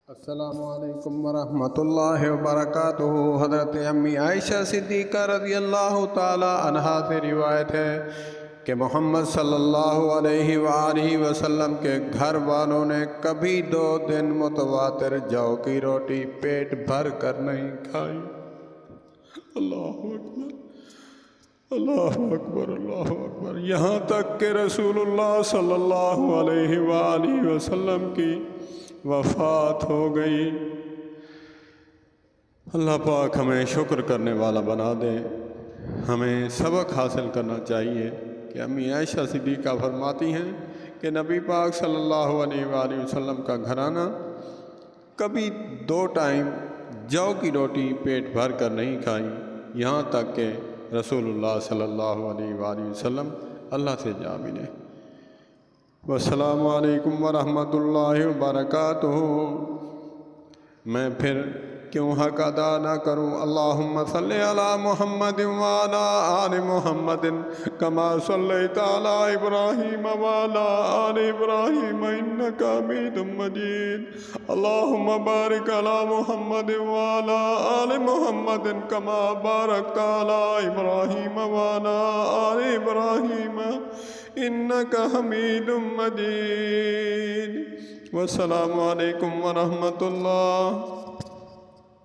السلام علیکم ورحمۃ اللہ وبرکاتہ۔ حضرت امی عائشہ صدیقہ رضی اللہ تعالی عنہا سے روایت ہے کہ محمد صلی اللہ علیہ وآلہ وسلم کے گھر والوں نے کبھی 2 دن متواتر جو کی روٹی پیٹ بھر کر نہیں کھائی۔ اللہ اکبر، اللہ اکبر، اللہ اکبر۔ یہاں تک کہ رسول اللہ صلی اللہ علیہ وآلہ وسلم کی وفات ہو گئی۔ اللہ پاک ہمیں شکر کرنے والا بنا دے۔ ہمیں سبق حاصل کرنا چاہیے کہ امی عائشہ صدیقہ فرماتی ہیں کہ نبی پاک صلی اللہ علیہ وآلہ وسلم کا گھرانہ کبھی 2 ٹائم جو کی روٹی پیٹ بھر کر نہیں کھائی، یہاں تک کہ رسول اللہ صلی اللہ علیہ وآلہ وسلم اللہ سے جا ملے۔ والسلام علیکم ورحمۃ اللہ وبرکاتہ۔ میں پھر کیوں حق ادا نہ کروں؟ اللہم صلی علی محمد وعلی آل محمد کما صلیت علی ابراہیم وعلی آل ابراہیم انک حمید مجید۔ اللہم بارک علی محمد وعلی آل محمد کما بارکت علی ابراہیم وعلی آل ابراہیم انک حمید مجید۔ والسلام علیکم ورحمۃ اللہ۔